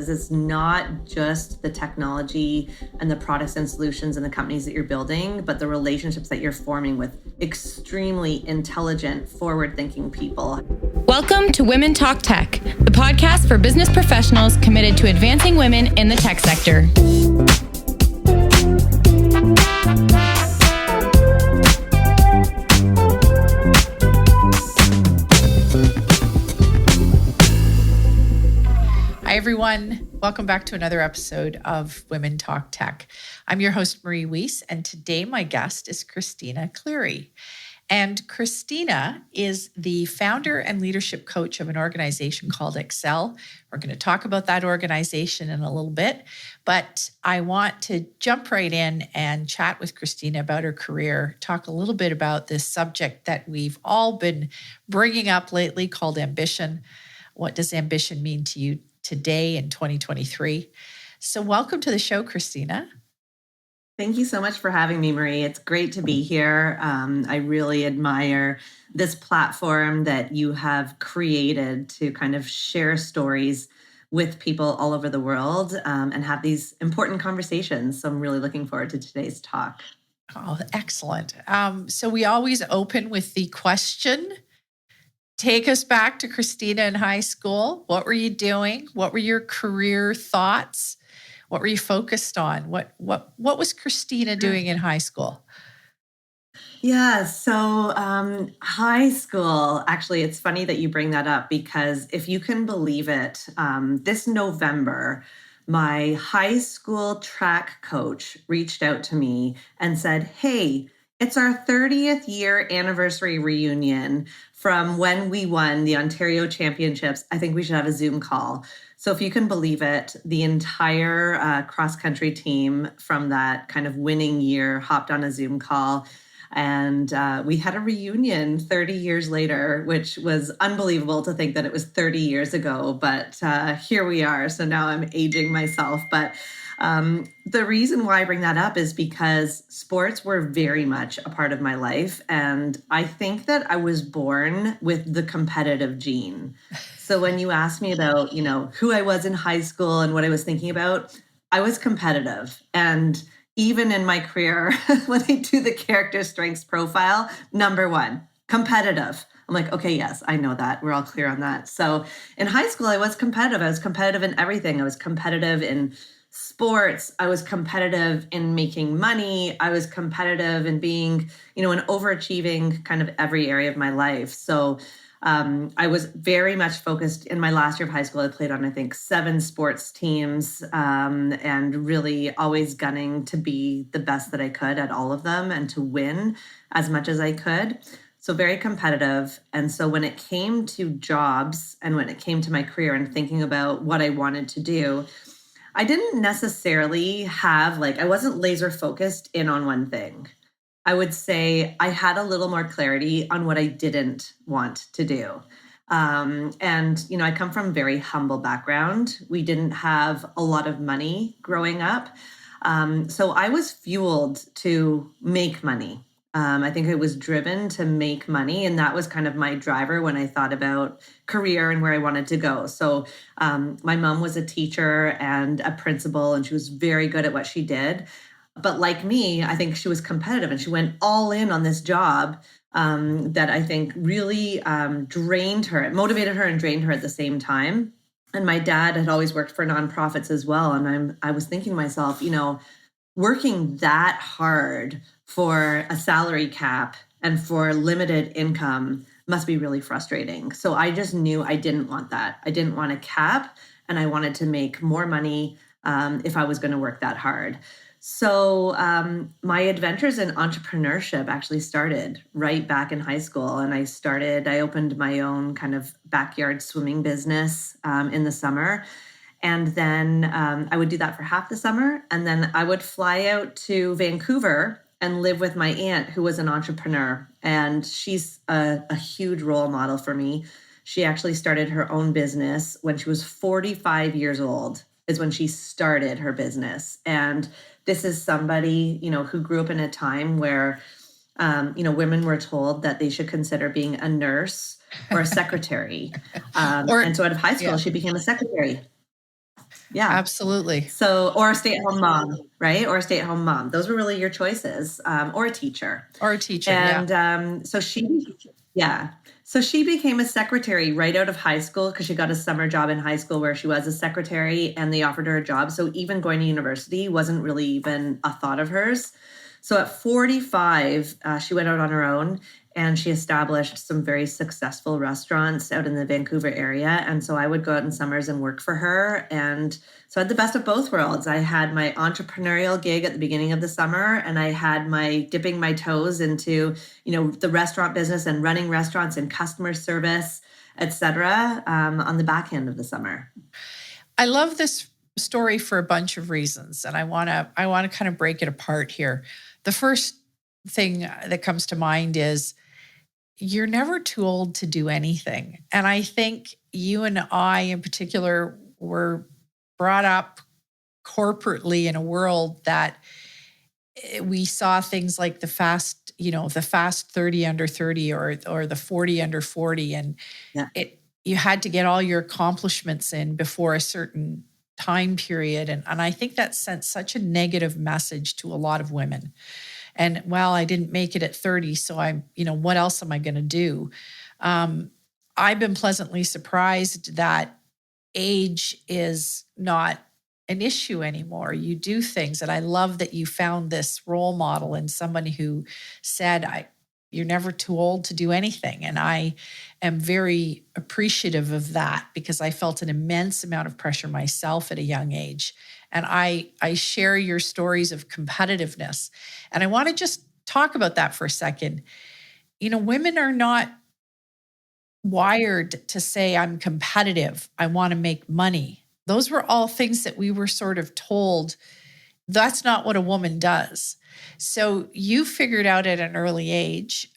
It's not just the technology and the products and solutions and the companies that you're building, but the relationships that you're forming with extremely intelligent, forward-thinking people. Welcome to Women Talk Tech, the podcast for business professionals committed to advancing women in the tech sector. Hi, everyone. Welcome back to another episode of Women Talk Tech. I'm your host, Wiese, and today my guest is Kristina Cleary. And Kristina is the founder and leadership coach of an organization called ACCELLE. We're going to talk about that organization in a little bit, but I want to jump right in and chat with Kristina about her career, talk a little bit about this subject that we've all been bringing up lately called ambition. What does ambition mean to you today in 2023? So welcome to the show, Kristina. Thank you so much for having me, Marie. It's great to be here. I really admire this platform that you have created to kind of share stories with people all over the world and have these important conversations. So I'm really looking forward to today's talk. Oh, excellent. So we always open with the question. Take us back to Kristina in high school. What were you doing? What were your career thoughts? What were you focused on? What was Kristina doing in high school? Yeah, so high school, actually, it's funny that you bring that up because if you can believe it, this November, my high school track coach reached out to me and said, hey, it's our 30th year anniversary reunion from when we won the Ontario Championships. I think we should have a Zoom call. So if you can believe it, the entire cross-country team from that kind of winning year hopped on a Zoom call. And we had a reunion 30 years later, which was unbelievable to think that it was 30 years ago. But here we are. So now I'm aging myself. But the reason why I bring that up is because sports were very much a part of my life. And I think that I was born with the competitive gene. So when you ask me about, who I was in high school and what I was thinking about, I was competitive. And even in my career, when I do the character strengths profile, number one, competitive. I'm like, okay, yes, I know that. We're all clear on that. So in high school, I was competitive. I was competitive in everything. I was competitive in sports. I was competitive in making money. I was competitive in being, an overachieving kind of every area of my life. So I was very much focused in my last year of high school. I played on, I think, 7 sports teams and really always gunning to be the best that I could at all of them and to win as much as I could. So very competitive. And so when it came to jobs and when it came to my career and thinking about what I wanted to do, I didn't necessarily have, I wasn't laser focused in on one thing. I would say I had a little more clarity on what I didn't want to do. I come from a very humble background. We didn't have a lot of money growing up. So I was fueled to make money. I think I was driven to make money. And that was kind of my driver when I thought about career and where I wanted to go. So my mom was a teacher and a principal, and she was very good at what she did. But like me, I think she was competitive and she went all in on this job that I think really drained her. It motivated her and drained her at the same time. And my dad had always worked for nonprofits as well. And I was thinking to myself, working that hard for a salary cap and for limited income must be really frustrating. So I just knew I didn't want that. I didn't want a cap, and I wanted to make more money if I was going to work that hard. So my adventures in entrepreneurship actually started right back in high school. And I opened my own kind of backyard swimming business in the summer. And then I would do that for half the summer. And then I would fly out to Vancouver and live with my aunt, who was an entrepreneur. And she's a huge role model for me. She actually started her own business when she was 45 years old, is when she started her business. And this is somebody, who grew up in a time where, women were told that they should consider being a nurse or a secretary. And so out of high school, she became a secretary. Yeah. Absolutely. So, or a stay-at-home mom, right? Or a stay-at-home mom. Those were really your choices, or a teacher. Or a teacher. Yeah. And yeah. So she became a secretary right out of high school because she got a summer job in high school where she was a secretary and they offered her a job. So even going to university wasn't really even a thought of hers. So at 45, she went out on her own and she established some very successful restaurants out in the Vancouver area. And so I would go out in summers and work for her. And so I had the best of both worlds. I had my entrepreneurial gig at the beginning of the summer, and I had my dipping my toes into, the restaurant business and running restaurants and customer service, et cetera, on the back end of the summer. I love this story for a bunch of reasons, and I want to kind of break it apart here. The first thing that comes to mind is you're never too old to do anything. And I think you and I in particular were brought up corporately in a world that we saw things like the fast 30 under 30 or the 40 under 40. And Yeah. You had to get all your accomplishments in before a certain time period. And I think that sent such a negative message to a lot of women. And well, I didn't make it at 30, so what else am I going to do? I've been pleasantly surprised that age is not an issue anymore. You do things. And I love that you found this role model in somebody who said, you're never too old to do anything. And I am very appreciative of that because I felt an immense amount of pressure myself at a young age. And I share your stories of competitiveness. And I want to just talk about that for a second. Women are not wired to say, I'm competitive, I want to make money. Those were all things that we were sort of told that's not what a woman does. So you figured out at an early age,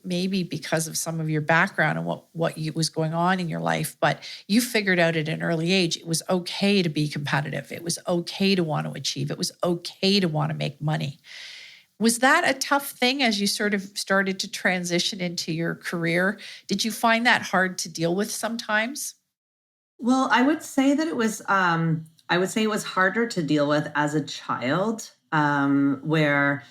maybe because of some of your background and what was going on in your life, but you figured out at an early age, it was okay to be competitive. It was okay to want to achieve. It was okay to want to make money. Was that a tough thing as you sort of started to transition into your career? Did you find that hard to deal with sometimes? Well, I would say that it was harder to deal with as a child, where,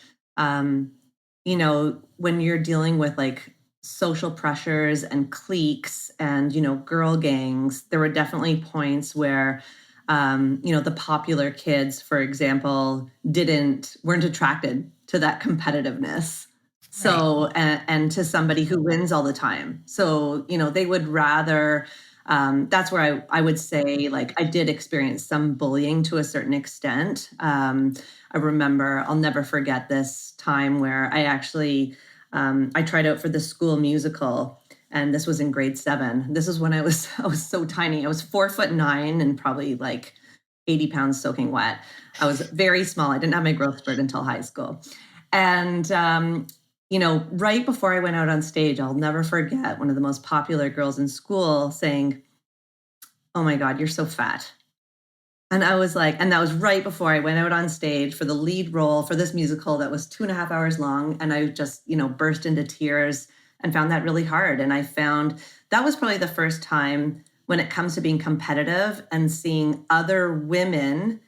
when you're dealing with like social pressures and cliques and, girl gangs, there were definitely points where, the popular kids, for example, weren't attracted to that competitiveness. So, and to somebody who wins all the time. So, they would rather, that's where I would say, like, I did experience some bullying to a certain extent. I remember, I'll never forget this time where I actually, I tried out for the school musical, and this was in grade 7. This is when I was so tiny. I was 4'9" and probably like 80 pounds soaking wet. I was very small. I didn't have my growth spurt until high school. And, right before I went out on stage, I'll never forget one of the most popular girls in school saying, "Oh my God, you're so fat." And I was like, and that was right before I went out on stage for the lead role for this musical that was 2.5 hours long. And I just, burst into tears and found that really hard. And I found that was probably the first time when it comes to being competitive and seeing other women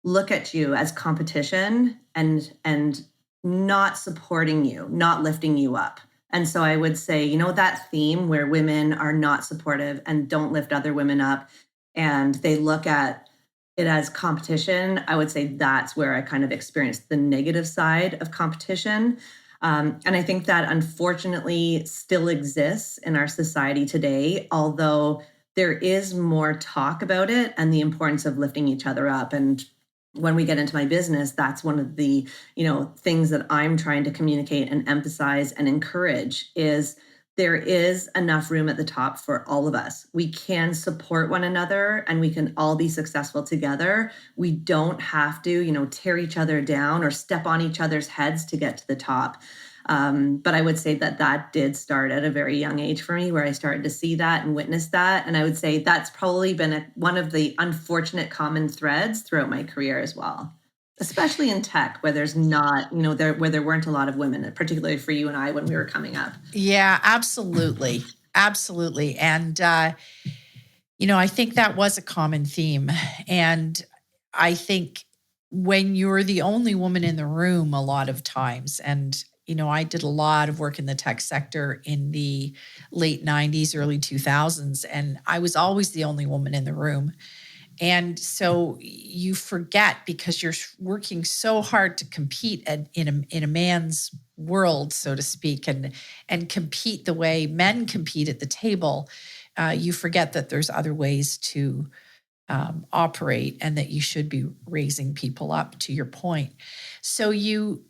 look at you as competition and not supporting you, not lifting you up. And so I would say, that theme where women are not supportive and don't lift other women up and they look at it as competition, I would say that's where I kind of experienced the negative side of competition. And I think that unfortunately still exists in our society today, although there is more talk about it and the importance of lifting each other up. And when we get into my business, that's one of the, things that I'm trying to communicate and emphasize and encourage is there is enough room at the top for all of us. We can support one another and we can all be successful together. We don't have to, tear each other down or step on each other's heads to get to the top. But I would say that did start at a very young age for me, where I started to see that and witness that. And I would say that's probably been one of the unfortunate common threads throughout my career as well, especially in tech, where there's not, where there weren't a lot of women, particularly for you and I when we were coming up. Yeah, absolutely. Absolutely. And, I think that was a common theme. And I think when you're the only woman in the room a lot of times, and, I did a lot of work in the tech sector in the late 90s, early 2000s, and I was always the only woman in the room. And so you forget, because you're working so hard to compete in a man's world, so to speak, and compete the way men compete at the table. You forget that there's other ways to operate, and that you should be raising people up, to your point. So you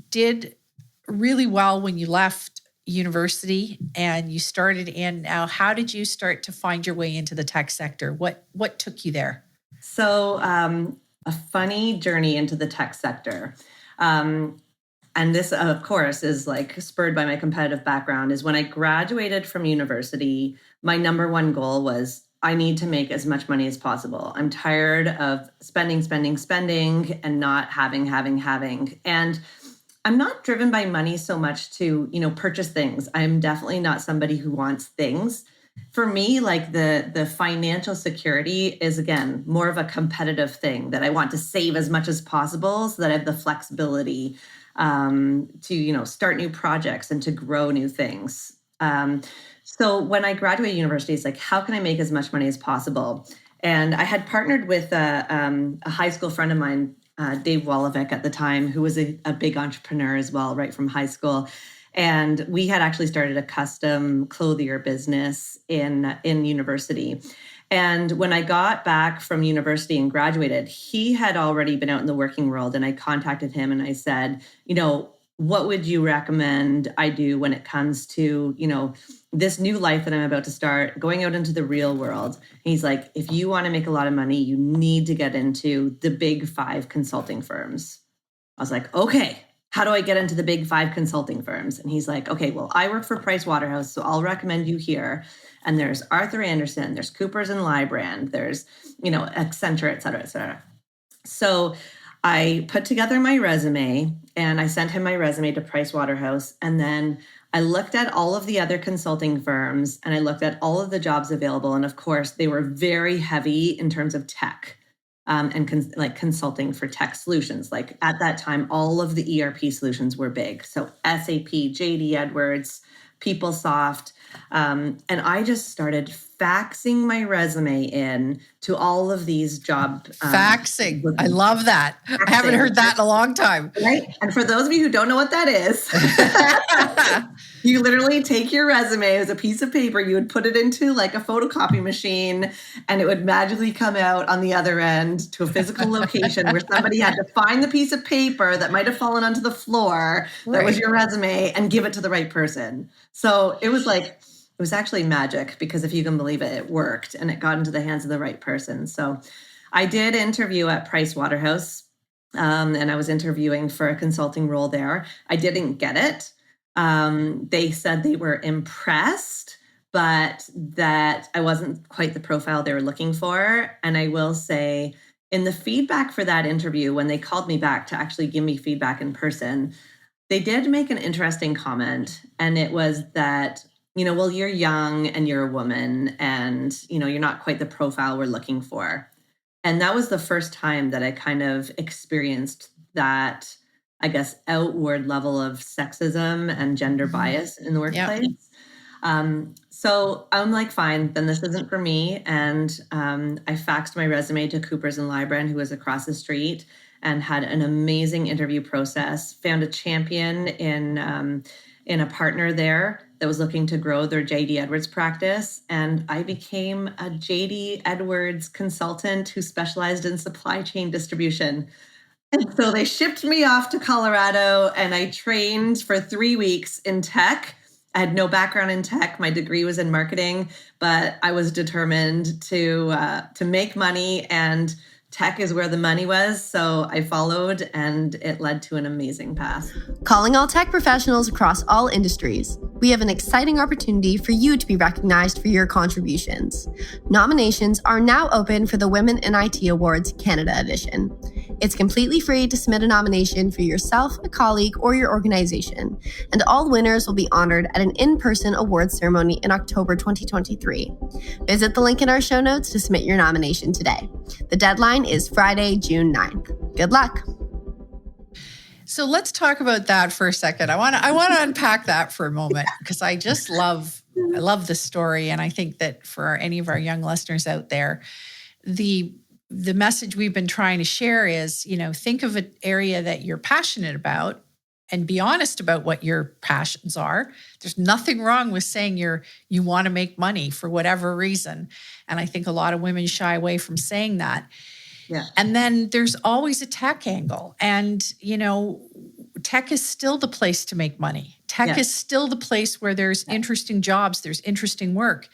did really well when you left university and you started in. Now, how did you start to find your way into the tech sector? What took you there? So a funny journey into the tech sector. And this, of course, is like spurred by my competitive background, is when I graduated from university, my number one goal was I need to make as much money as possible. I'm tired of spending, and not having. And I'm not driven by money so much to, purchase things. I'm definitely not somebody who wants things. For me, like the financial security is, again, more of a competitive thing, that I want to save as much as possible so that I have the flexibility to, start new projects and to grow new things. So when I graduated university, it's like, how can I make as much money as possible? And I had partnered with a high school friend of mine, Dave Wolovic at the time, who was a big entrepreneur as well, right from high school. And we had actually started a custom clothier business in university. And when I got back from university and graduated, he had already been out in the working world. And I contacted him and I said, what would you recommend I do when it comes to, this new life that I'm about to start, going out into the real world? And he's like, if you want to make a lot of money, you need to get into the big 5 consulting firms. I was like, okay, how do I get into the big 5 consulting firms? And he's like, okay, well, I work for Price Waterhouse, so I'll recommend you here. And there's Arthur Andersen, there's Coopers and Lybrand, there's, Accenture, et cetera, et cetera. So I put together my resume and I sent him my resume to Price Waterhouse. And then I looked at all of the other consulting firms and I looked at all of the jobs available. And of course, they were very heavy in terms of tech and consulting for tech solutions. Like at that time, all of the ERP solutions were big. So SAP, JD Edwards, PeopleSoft. And I just started faxing my resume in to all of these job. Faxing. I love that. Faxing. I haven't heard that in a long time. Right. And for those of you who don't know what that is, you literally take your resume as a piece of paper, you would put it into like a photocopy machine, and it would magically come out on the other end to a physical location where somebody had to find the piece of paper that might have fallen onto the floor that was your resume and give it to the right person. So it was actually magic, because if you can believe it, it worked and it got into the hands of the right person. So I did interview at Price Waterhouse, and I was interviewing for a consulting role there. I didn't get it. They said they were impressed, but that I wasn't quite the profile they were looking for. And I will say, in the feedback for that interview, when they called me back to actually give me feedback in person, they did make an interesting comment. And it was that, well, you're young and you're a woman and, you're not quite the profile we're looking for. And that was the first time that I kind of experienced that, I guess, outward level of sexism and gender bias in the workplace. Yep. So I'm like, fine, then this isn't for me. And I faxed my resume to Coopers and Lybrand, who was across the street, and had an amazing interview process, found a champion in a partner there that was looking to grow their JD Edwards practice. And I became a JD Edwards consultant who specialized in supply chain distribution. And so they shipped me off to Colorado and I trained for 3 weeks in tech. I had no background in tech. My degree was in marketing, but I was determined to make money, and tech is where the money was. So I followed, and it led to an amazing path. Calling all tech professionals across all industries, we have an exciting opportunity for you to be recognized for your contributions. Nominations are now open for the Women in IT Awards Canada edition. It's completely free to submit a nomination for yourself, a colleague, or your organization, and all winners will be honored at an in-person awards ceremony in October 2023. Visit the link in our show notes to submit your nomination today. The deadline is Friday, June 9th. Good luck. So let's talk about that for a second. I want to unpack that for a moment because I love the story, and I think that for any of our young listeners out there, the message we've been trying to share is, think of an area that you're passionate about and be honest about what your passions are. There's nothing wrong with saying you want to make money for whatever reason, and I think a lot of women shy away from saying that. Yeah. And then there's always a tech angle. And, tech is still the place to make money. Tech is still the place where there's interesting jobs, there's interesting work.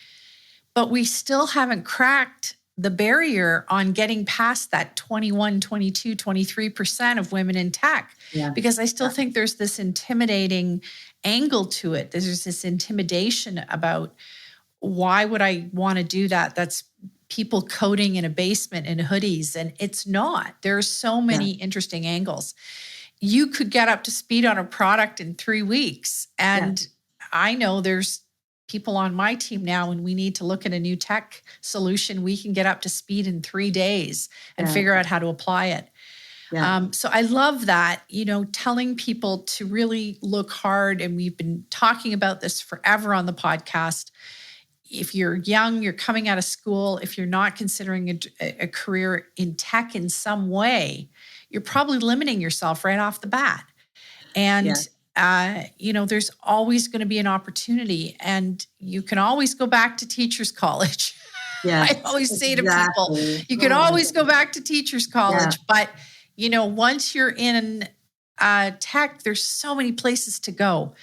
But we still haven't cracked the barrier on getting past that 21, 22, 23% of women in tech. Yeah. Because I still think there's this intimidating angle to it. There's this intimidation about why would I want to do that? That's people coding in a basement in hoodies, and it's not. There are so many interesting angles. You could get up to speed on a product in 3 weeks. And I know there's people on my team now, when we need to look at a new tech solution, we can get up to speed in 3 days and figure out how to apply it. Yeah. So I love that, telling people to really look hard. And we've been talking about this forever on the podcast. If you're young, you're coming out of school, if you're not considering a career in tech in some way, you're probably limiting yourself right off the bat. And, there's always going to be an opportunity, and you can always go back to teachers' college. Yeah. I always say to people, you can always go back to teachers' college, but, once you're in tech, there's so many places to go.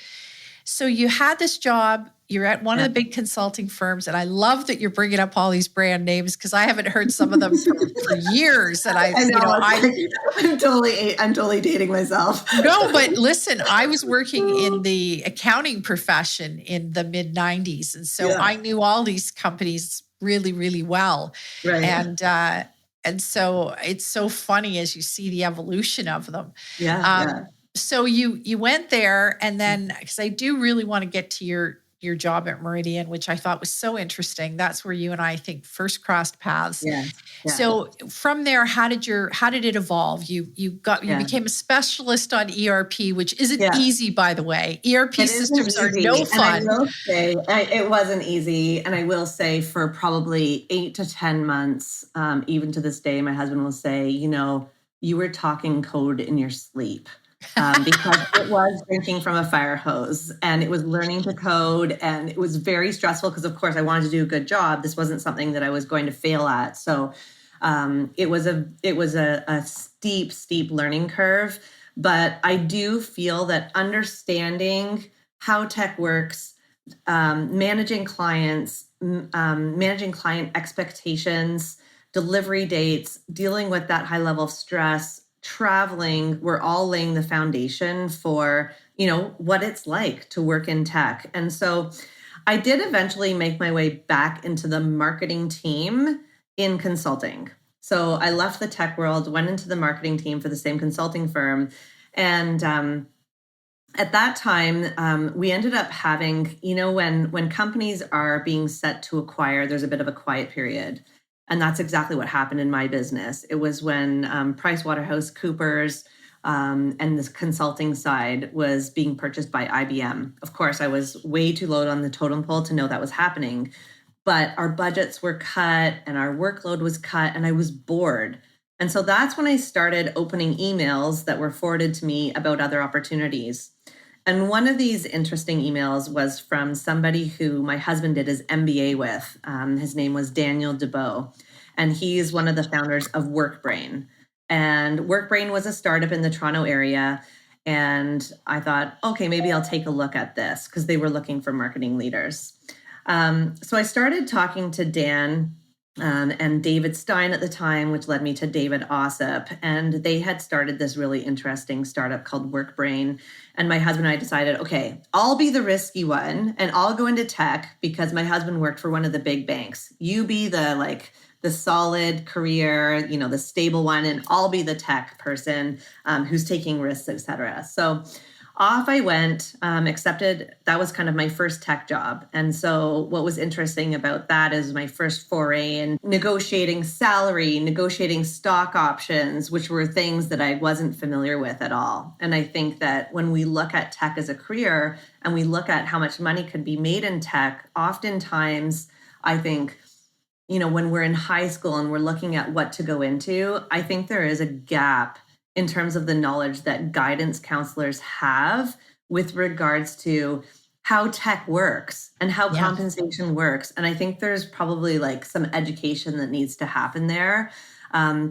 So you had this job. You're at one of the big consulting firms, and I love that you're bringing up all these brand names because I haven't heard some of them for years. And I'm totally dating myself. No, but listen, I was working in the accounting profession in the mid 90s, and so I knew all these companies really, really well. Right. And so it's so funny as you see the evolution of them. So you went there, and then because I do really want to get to your job at Meridian, which I thought was so interesting. That's where you and I think first crossed paths. So from there, how did it evolve? You became a specialist on ERP, which isn't easy, by the way. ERP systems are no fun. And I will say it wasn't easy. And I will say for probably 8 to 10 months, even to this day, my husband will say, you were talking code in your sleep. Because it was drinking from a fire hose, and it was learning to code, and it was very stressful because, of course, I wanted to do a good job. This wasn't something that I was going to fail at. So it was a steep learning curve. But I do feel that understanding how tech works, managing client expectations, delivery dates, dealing with that high level of stress, traveling, we're all laying the foundation for, what it's like to work in tech. And so I did eventually make my way back into the marketing team in consulting. So I left the tech world, went into the marketing team for the same consulting firm. And at that time, we ended up having, when companies are being set to acquire, there's a bit of a quiet period. And that's exactly what happened in my business. It was when PricewaterhouseCoopers and the consulting side was being purchased by IBM. Of course, I was way too low on the totem pole to know that was happening. But our budgets were cut and our workload was cut, and I was bored. And so that's when I started opening emails that were forwarded to me about other opportunities. And one of these interesting emails was from somebody who my husband did his MBA with. His name was Daniel DeBow, and he's one of the founders of WorkBrain. And WorkBrain was a startup in the Toronto area. And I thought, okay, maybe I'll take a look at this because they were looking for marketing leaders. So I started talking to Dan and David Stein at the time, which led me to David Ossip. And they had started this really interesting startup called WorkBrain. And my husband and I decided, okay, I'll be the risky one and I'll go into tech because my husband worked for one of the big banks. You be the the solid career, the stable one, and I'll be the tech person who's taking risks, etc. So off I went, accepted. That was kind of my first tech job. And so what was interesting about that is my first foray in negotiating salary, negotiating stock options, which were things that I wasn't familiar with at all. And I think that when we look at tech as a career and we look at how much money could be made in tech, oftentimes I think, when we're in high school and we're looking at what to go into, I think there is a gap in terms of the knowledge that guidance counselors have with regards to how tech works and how compensation works. And I think there's probably like some education that needs to happen there,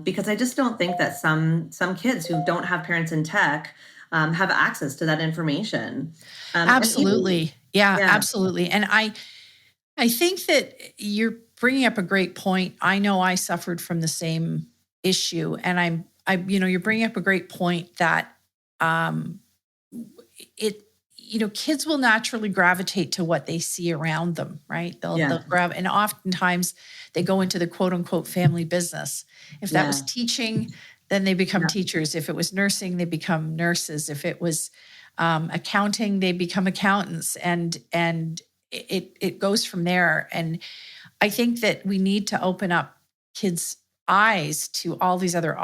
because I just don't think that some kids who don't have parents in tech have access to that information. Absolutely. Absolutely. And I think that you're bringing up a great point. I know I suffered from the same issue, and you're bringing up a great point that kids will naturally gravitate to what they see around them, right? They'll grab, and oftentimes they go into the quote unquote family business. If that was teaching, then they become teachers. If it was nursing, they become nurses. If it was accounting, they become accountants, and it goes from there. And I think that we need to open up kids' eyes to all these other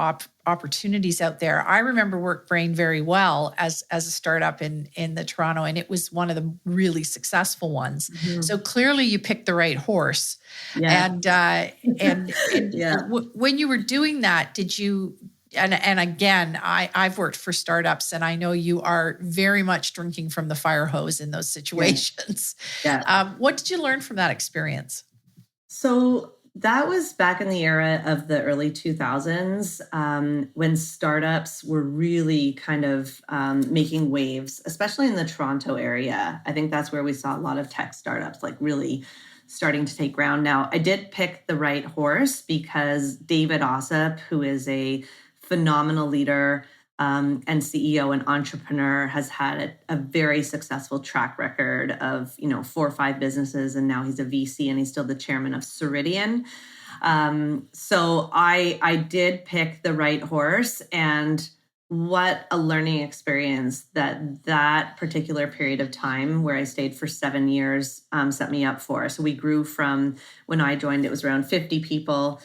opportunities out there. I remember WorkBrain very well as a startup in the Toronto, and it was one of the really successful ones. Mm-hmm. So clearly you picked the right horse. Yeah. And when you were doing that, did you, and again, I've worked for startups, and I know you are very much drinking from the fire hose in those situations. Yeah. What did you learn from that experience? So that was back in the era of the early 2000s, when startups were really kind of making waves, especially in the Toronto area. I think that's where we saw a lot of tech startups like really starting to take ground. Now, I did pick the right horse because David Ossip, who is a phenomenal leader and CEO and entrepreneur, has had a very successful track record of 4 or 5 businesses, and now he's a VC and he's still the chairman of Ceridian. So I did pick the right horse, and what a learning experience that particular period of time where I stayed for 7 years set me up for. So we grew from, when I joined, it was around 50 people.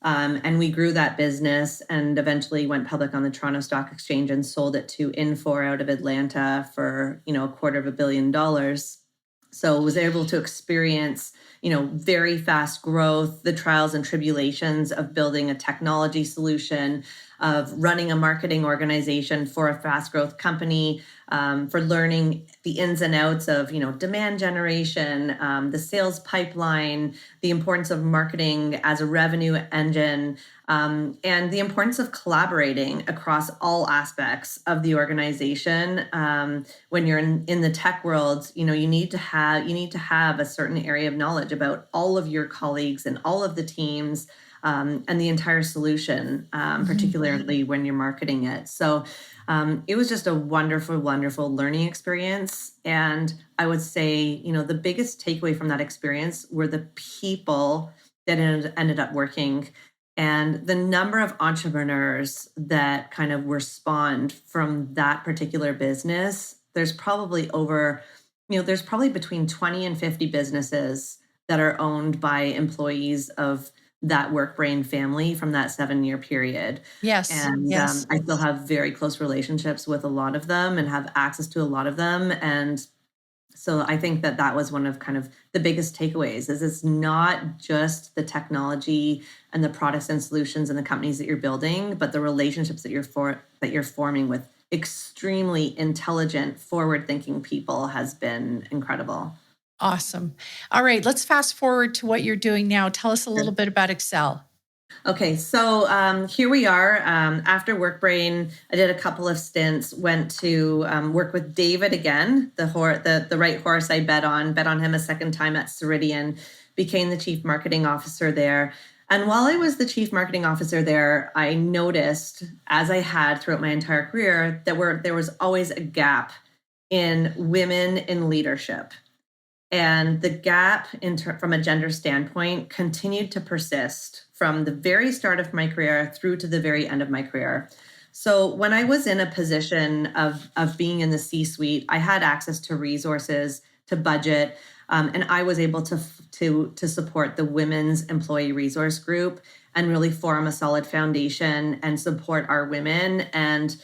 And we grew that business and eventually went public on the Toronto Stock Exchange and sold it to Infor out of Atlanta for, $250 million. So was able to experience, very fast growth, the trials and tribulations of building a technology solution, of running a marketing organization for a fast growth company, for learning the ins and outs of, demand generation, the sales pipeline, the importance of marketing as a revenue engine, and the importance of collaborating across all aspects of the organization. When you're in the tech world, you need to have a certain area of knowledge about all of your colleagues and all of the teams, and the entire solution, particularly when you're marketing it. So it was just a wonderful, wonderful learning experience. And I would say, the biggest takeaway from that experience were the people that ended up working, and the number of entrepreneurs that kind of were spawned from that particular business. There's probably between 20 and 50 businesses that are owned by employees of that WorkBrain family from that 7-year period. Yes. And I still have very close relationships with a lot of them and have access to a lot of them. And so I think that was one of kind of the biggest takeaways, is it's not just the technology and the products and solutions and the companies that you're building, but the relationships that you're forming with extremely intelligent, forward-thinking people has been incredible. Awesome. All right, let's fast forward to what you're doing now. Tell us a little bit about ACCELLE. Okay, so here we are. After WorkBrain, I did a couple of stints, went to work with David again, the right horse I bet on him a second time at Ceridian, became the chief marketing officer there. And while I was the chief marketing officer there, I noticed, as I had throughout my entire career, that there was always a gap in women in leadership. And the gap from a gender standpoint continued to persist from the very start of my career through to the very end of my career. So when I was in a position of being in the C-suite, I had access to resources, to budget, and I was able to support the Women's Employee Resource Group and really form a solid foundation and support our women and,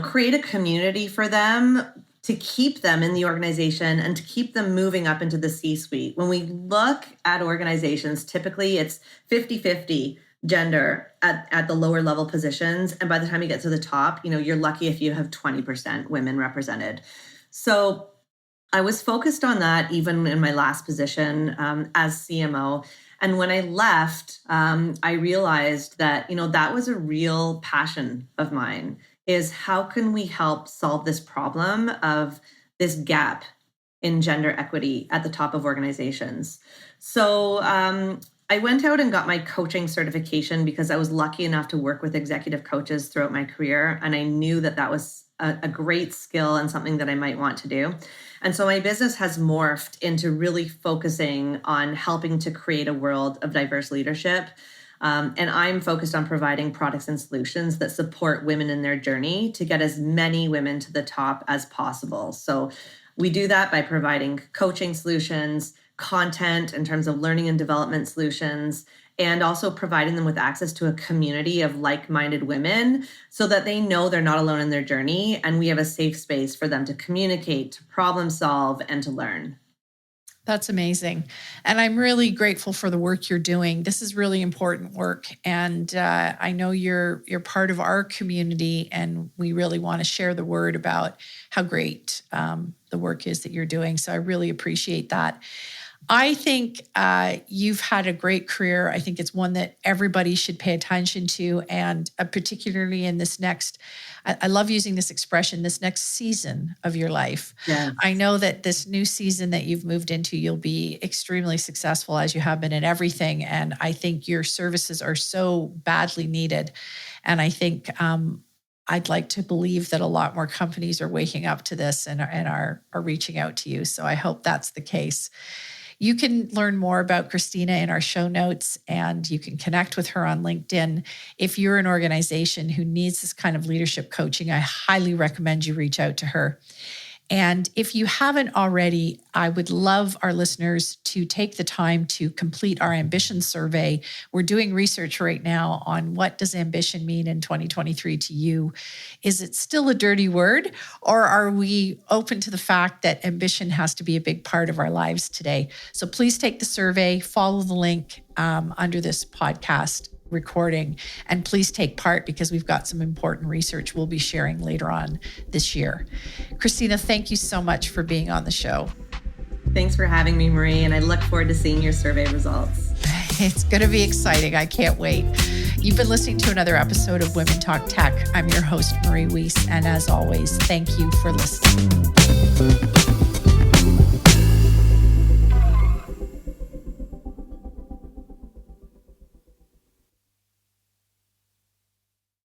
create a community for them to keep them in the organization and to keep them moving up into the C-suite. When we look at organizations, typically it's 50-50 gender at the lower level positions. And by the time you get to the top, you're lucky if you have 20% women represented. So I was focused on that even in my last position as CMO. And when I left, I realized that, that was a real passion of mine, is how can we help solve this problem of this gap in gender equity at the top of organizations. So I went out and got my coaching certification because I was lucky enough to work with executive coaches throughout my career. And I knew that was a great skill and something that I might want to do. And so my business has morphed into really focusing on helping to create a world of diverse leadership. And I'm focused on providing products and solutions that support women in their journey to get as many women to the top as possible. So we do that by providing coaching solutions, content in terms of learning and development solutions, and also providing them with access to a community of like-minded women so that they know they're not alone in their journey and we have a safe space for them to communicate, to problem solve, and to learn. That's amazing. And I'm really grateful for the work you're doing. This is really important work. And I know you're part of our community, and we really want to share the word about how great the work is that you're doing. So I really appreciate that. I think you've had a great career. I think it's one that everybody should pay attention to, and particularly in this next, I love using this expression, this next season of your life. Yeah. I know that this new season that you've moved into, you'll be extremely successful as you have been in everything. And I think your services are so badly needed. And I think I'd like to believe that a lot more companies are waking up to this and are reaching out to you. So I hope that's the case. You can learn more about Kristina in our show notes, and you can connect with her on LinkedIn. If you're an organization who needs this kind of leadership coaching, I highly recommend you reach out to her. And if you haven't already, I would love our listeners to take the time to complete our ambition survey. We're doing research right now on what does ambition mean in 2023 to you. Is it still a dirty word, or are we open to the fact that ambition has to be a big part of our lives today? So please take the survey, follow the link under this podcast recording, and please take part because we've got some important research we'll be sharing later on this year. Kristina, thank you so much for being on the show. Thanks for having me, Marie, and I look forward to seeing your survey results. It's going to be exciting. I can't wait. You've been listening to another episode of Women Talk Tech. I'm your host, Marie Wiese, and as always, thank you for listening.